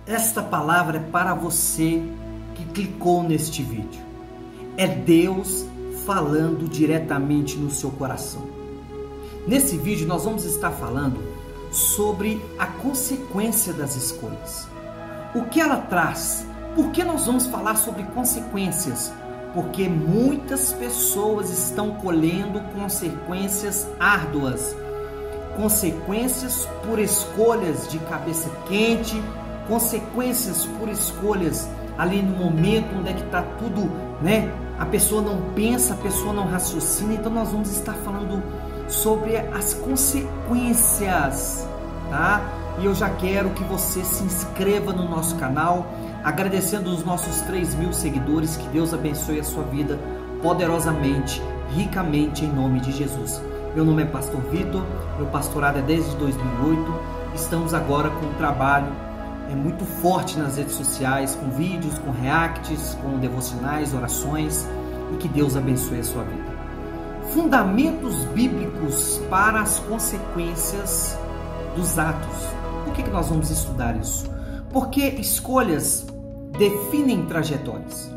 Esta palavra é para você que clicou neste vídeo. É Deus falando diretamente no seu coração. Nesse vídeo nós vamos estar falando sobre a consequência das escolhas. O que ela traz? Por que nós vamos falar sobre consequências? Porque muitas pessoas estão colhendo consequências árduas, consequências por escolhas de cabeça quente, consequências por escolhas ali no momento onde é que está tudo, né? A pessoa não pensa, a pessoa não raciocina. Então nós vamos estar falando sobre as consequências, tá? E eu já quero que você se inscreva no nosso canal, agradecendo os nossos 3.000 seguidores. Que Deus abençoe a sua vida poderosamente, ricamente, em nome de Jesus. Meu nome é Pastor Vitor, meu pastorado é desde 2008. Estamos agora com um trabalho muito forte nas redes sociais, com vídeos, com reacts, com devocionais, orações, e que Deus abençoe a sua vida. Fundamentos bíblicos para as consequências dos atos. Por que nós vamos estudar isso? Porque escolhas definem trajetórias.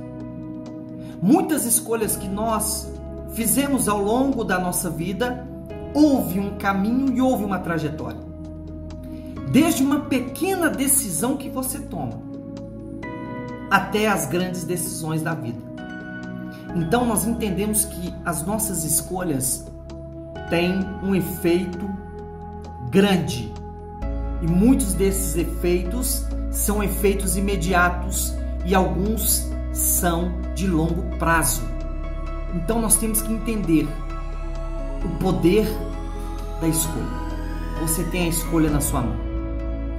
Muitas escolhas que nós fizemos ao longo da nossa vida, houve um caminho e houve uma trajetória. Desde uma pequena decisão que você toma, até as grandes decisões da vida. Então nós entendemos que as nossas escolhas têm um efeito grande. E muitos desses efeitos são efeitos imediatos e alguns são de longo prazo. Então nós temos que entender o poder da escolha. Você tem a escolha na sua mão.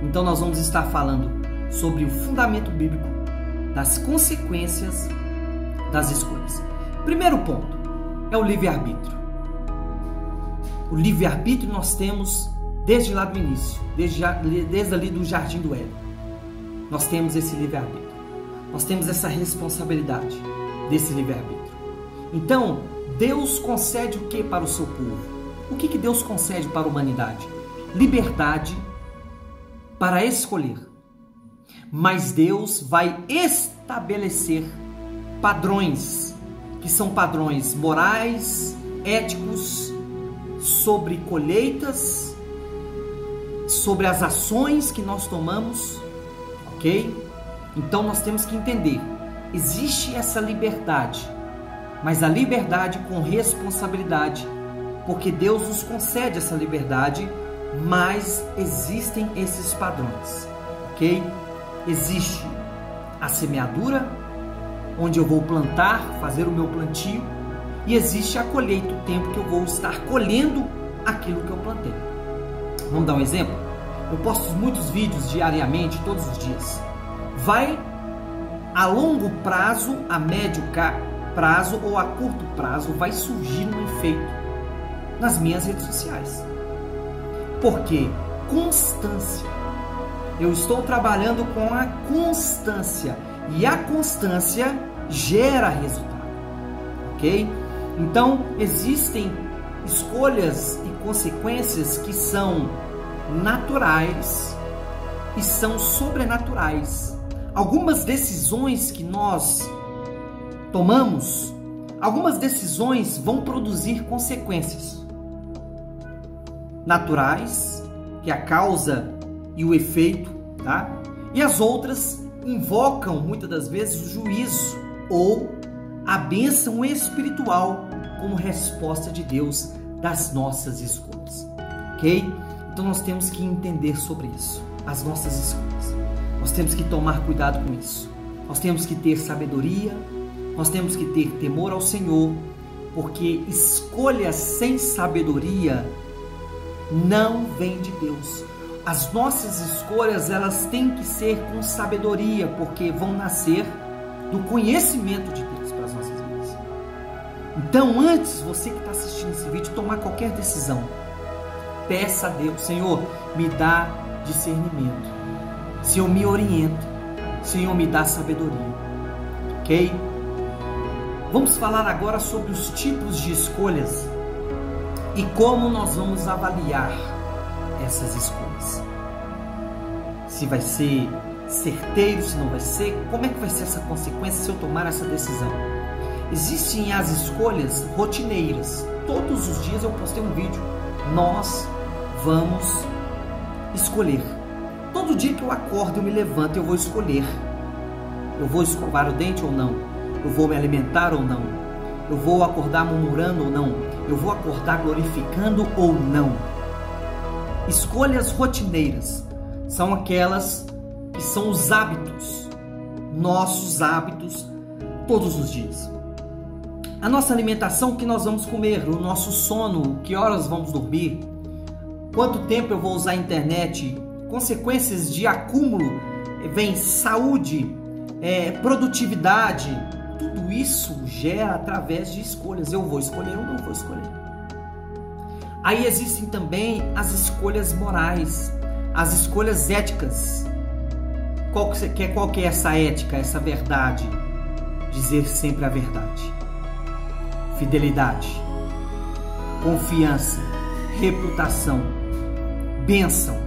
Então nós vamos estar falando sobre o fundamento bíblico das consequências das escolhas. Primeiro ponto é o livre-arbítrio. O livre-arbítrio nós temos desde lá do início, desde ali do Jardim do Éden. Nós temos esse livre-arbítrio. Nós temos essa responsabilidade desse livre-arbítrio. Então, Deus concede o que para o seu povo? O que Deus concede para a humanidade? Liberdade para escolher. Mas Deus vai estabelecer padrões, que são padrões morais, éticos, sobre colheitas, sobre as ações que nós tomamos, ok? Então nós temos que entender, existe essa liberdade, mas a liberdade com responsabilidade, porque Deus nos concede essa liberdade, mas existem esses padrões, ok? Existe a semeadura, onde eu vou plantar, fazer o meu plantio, e existe a colheita, o tempo que eu vou estar colhendo aquilo que eu plantei. Vamos dar um exemplo? Eu posto muitos vídeos diariamente, todos os dias. Vai a longo prazo, a médio prazo ou a curto prazo, vai surgir um efeito nas minhas redes sociais. Porque constância. Eu estou trabalhando com a constância. E a constância gera resultado. Ok? Então, existem escolhas e consequências que são naturais e são sobrenaturais. Algumas decisões que nós tomamos, algumas decisões vão produzir consequências naturais, que é a causa e o efeito, tá? E as outras invocam muitas das vezes o juízo ou a bênção espiritual como resposta de Deus das nossas escolhas, ok? Então nós temos que entender sobre isso, as nossas escolhas. Nós temos que tomar cuidado com isso. Nós temos que ter sabedoria, nós temos que ter temor ao Senhor, porque escolhas sem sabedoria não vem de Deus. As nossas escolhas, elas têm que ser com sabedoria, porque vão nascer do conhecimento de Deus para as nossas vidas. Então, antes, você que está assistindo esse vídeo, tomar qualquer decisão, peça a Deus: Senhor, me dá discernimento. Senhor, me orienta. Senhor, me dá sabedoria. Ok? Vamos falar agora sobre os tipos de escolhas e como nós vamos avaliar essas escolhas. Se vai ser certeiro, se não vai ser, como é que vai ser essa consequência se eu tomar essa decisão. Existem as escolhas rotineiras. Todos os dias eu postei um vídeo. Nós vamos escolher. Todo dia que eu acordo, eu me levanto, eu vou escolher. Eu vou escovar o dente ou não? Eu vou me alimentar ou não? Eu vou acordar murmurando ou não? Eu vou acordar glorificando ou não? Escolhas rotineiras são aquelas que são os hábitos, nossos hábitos todos os dias. A nossa alimentação, o que nós vamos comer, o nosso sono, que horas vamos dormir, quanto tempo eu vou usar a internet, consequências de acúmulo, vem saúde, produtividade, tudo isso gera através de escolhas. Eu vou escolher ou não vou escolher. Aí existem também as escolhas morais, as escolhas éticas. Qual que é essa ética, essa verdade? Dizer sempre a verdade. Fidelidade, confiança, reputação, bênção.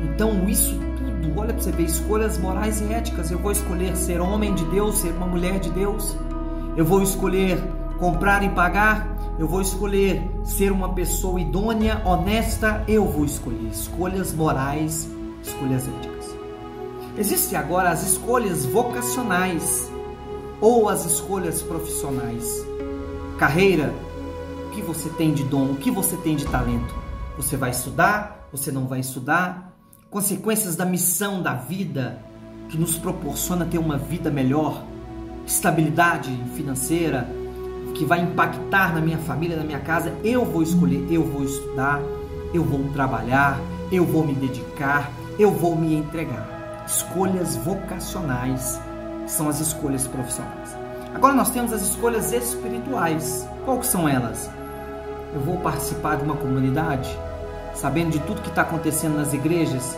Então isso tudo, olha para você ver, escolhas morais e éticas. Eu vou escolher ser homem de Deus, ser uma mulher de Deus. Eu vou escolher comprar e pagar. Eu vou escolher ser uma pessoa idônea, honesta. Eu vou escolher escolhas morais, escolhas éticas. Existem agora as escolhas vocacionais ou as escolhas profissionais. Carreira, o que você tem de dom, o que você tem de talento. Você vai estudar, você não vai estudar. Consequências da missão da vida, que nos proporciona ter uma vida melhor, estabilidade financeira, que vai impactar na minha família, na minha casa. Eu vou escolher, eu vou estudar, eu vou trabalhar, eu vou me dedicar, eu vou me entregar. Escolhas vocacionais são as escolhas profissionais. Agora nós temos as escolhas espirituais. Qual que são elas? Eu vou participar de uma comunidade, sabendo de tudo que está acontecendo nas igrejas,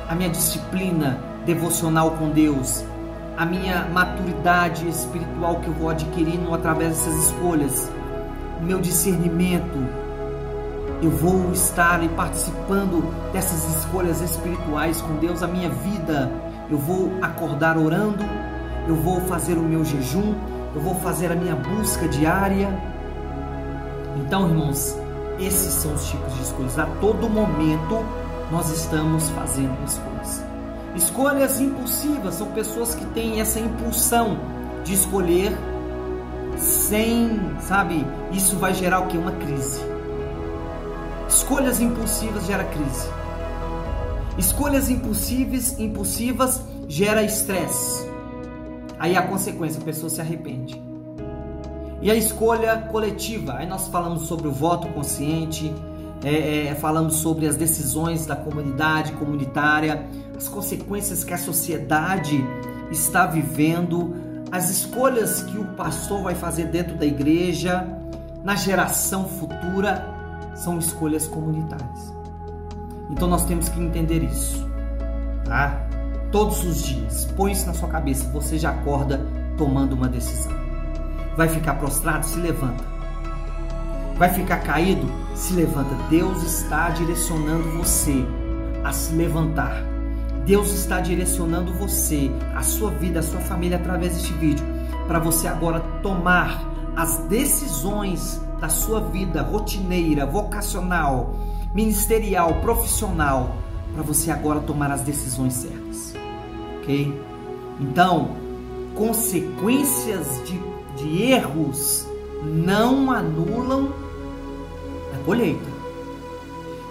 a minha disciplina devocional com Deus, a minha maturidade espiritual que eu vou adquirindo através dessas escolhas, o meu discernimento, eu vou estar participando dessas escolhas espirituais com Deus, a minha vida, eu vou acordar orando, eu vou fazer o meu jejum, eu vou fazer a minha busca diária. Então, irmãos, esses são os tipos de escolhas. A todo momento nós estamos fazendo escolhas. Escolhas impulsivas são pessoas que têm essa impulsão de escolher sem, isso vai gerar o quê? Uma crise. Escolhas impulsivas gera crise. Escolhas impulsivas gera estresse. Aí a consequência, a pessoa se arrepende. E a escolha coletiva, aí nós falamos sobre o voto consciente, falamos sobre as decisões da comunidade comunitária, as consequências que a sociedade está vivendo, as escolhas que o pastor vai fazer dentro da igreja, na geração futura, são escolhas comunitárias. Então nós temos que entender isso, tá? Todos os dias, põe isso na sua cabeça, você já acorda tomando uma decisão. Vai ficar prostrado? Se levanta. Vai ficar caído? Se levanta. Deus está direcionando você a se levantar. Deus está direcionando você, a sua vida, a sua família através deste vídeo, para você agora tomar as decisões da sua vida rotineira, vocacional, ministerial, profissional, para você agora tomar as decisões certas. Ok? Então, consequências de erros não anulam a colheita.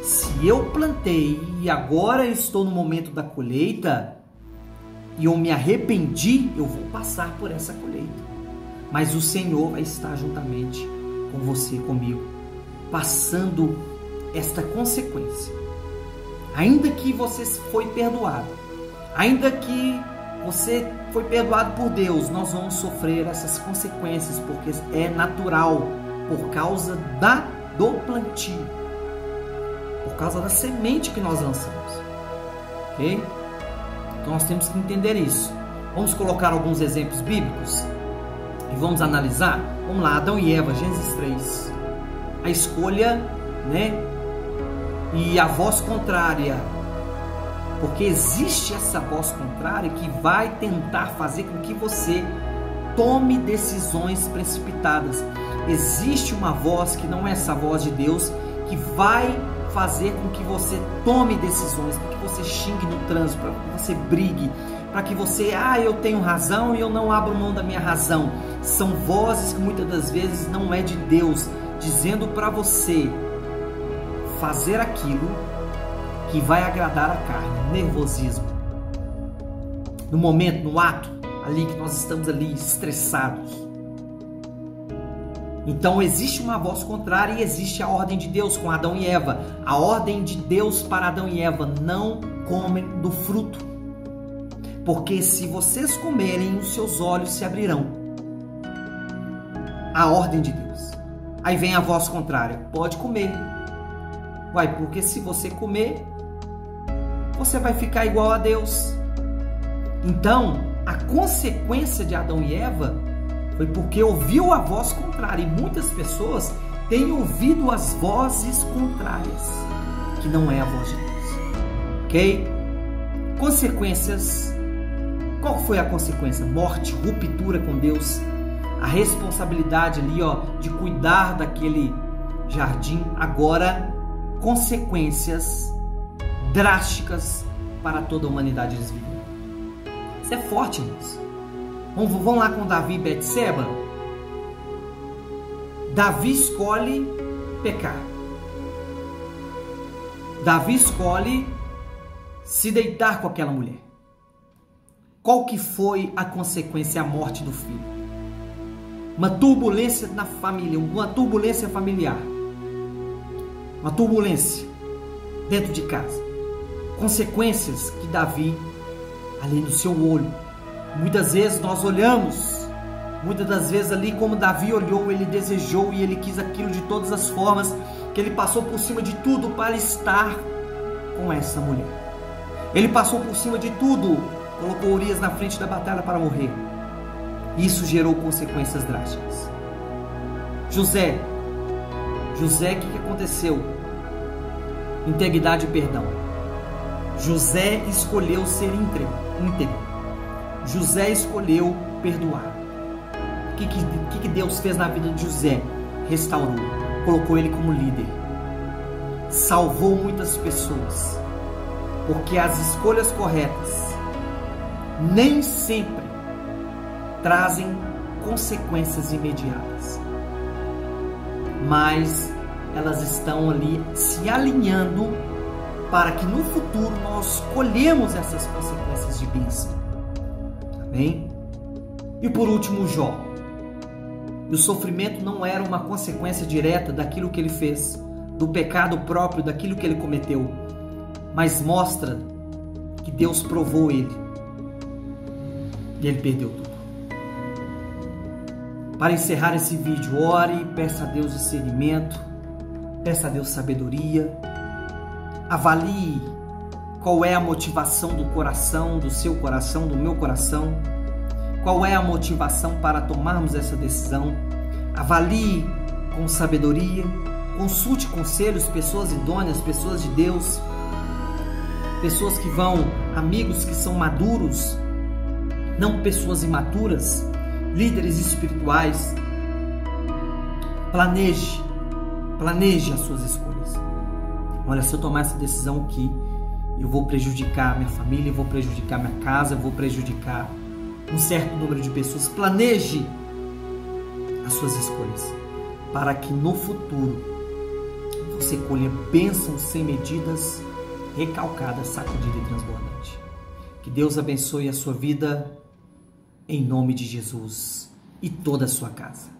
Se eu plantei e agora estou no momento da colheita e eu me arrependi, eu vou passar por essa colheita. Mas o Senhor vai estar juntamente com você, comigo, passando esta consequência. Ainda que você foi perdoado, ainda que você foi perdoado por Deus, nós vamos sofrer essas consequências, porque é natural, por causa do plantio, por causa da semente que nós lançamos. Ok? Então nós temos que entender isso. Vamos colocar alguns exemplos bíblicos e vamos analisar. Vamos lá, Adão e Eva, Gênesis 3. A escolha, e a voz contrária Porque existe essa voz contrária que vai tentar fazer com que você tome decisões precipitadas. Existe uma voz que não é essa voz de Deus, que vai fazer com que você tome decisões, para que você xingue no trânsito, para que você brigue, para que você, eu tenho razão e eu não abro mão da minha razão. São vozes que muitas das vezes não é de Deus, dizendo para você fazer aquilo que vai agradar a carne, nervosismo. No momento, no ato, ali que nós estamos ali estressados. Então existe uma voz contrária e existe a ordem de Deus com Adão e Eva. A ordem de Deus para Adão e Eva: não comem do fruto, porque se vocês comerem, os seus olhos se abrirão. A ordem de Deus. Aí vem a voz contrária: pode comer. Porque se você comer, você vai ficar igual a Deus. Então, a consequência de Adão e Eva foi porque ouviu a voz contrária. E muitas pessoas têm ouvido as vozes contrárias, que não é a voz de Deus. Ok? Consequências. Qual foi a consequência? Morte, ruptura com Deus. A responsabilidade ali, de cuidar daquele jardim. Agora, consequências drásticas para toda a humanidade desvivida. Isso é forte, irmãos. Vamos lá com Davi e Betseba. Davi escolhe pecar. Davi escolhe se deitar com aquela mulher. Qual que foi a consequência? A morte do filho. Uma turbulência na família, uma turbulência familiar. Uma turbulência dentro de casa. Consequências que Davi, ali no seu olho, muitas vezes nós olhamos, muitas das vezes ali como Davi olhou, ele desejou e ele quis aquilo de todas as formas, que ele passou por cima de tudo para estar com essa mulher. Ele passou por cima de tudo, colocou Urias na frente da batalha para morrer. Isso gerou consequências drásticas. José, o que aconteceu? Integridade e perdão. José escolheu ser íntegro. José escolheu perdoar. O que Deus fez na vida de José? Restaurou, colocou ele como líder, salvou muitas pessoas, porque as escolhas corretas nem sempre trazem consequências imediatas, mas elas estão ali se alinhando para que no futuro nós colhemos essas consequências de bênção. Amém? E por último, Jó. E o sofrimento não era uma consequência direta daquilo que ele fez, do pecado próprio, daquilo que ele cometeu, mas mostra que Deus provou ele e ele perdeu tudo. Para encerrar esse vídeo, ore, peça a Deus discernimento, peça a Deus sabedoria, avalie qual é a motivação do coração, do seu coração, do meu coração, qual é a motivação para tomarmos essa decisão. Avalie com sabedoria, consulte conselhos, pessoas idôneas, pessoas de Deus, pessoas que amigos que são maduros, não pessoas imaturas, líderes espirituais. Planeje as suas escolhas. Olha, se eu tomar essa decisão aqui, eu vou prejudicar minha família, eu vou prejudicar minha casa, eu vou prejudicar um certo número de pessoas. Planeje as suas escolhas, para que no futuro você colha bênçãos sem medidas, recalcada, sacudida e transbordante. Que Deus abençoe a sua vida, em nome de Jesus, e toda a sua casa.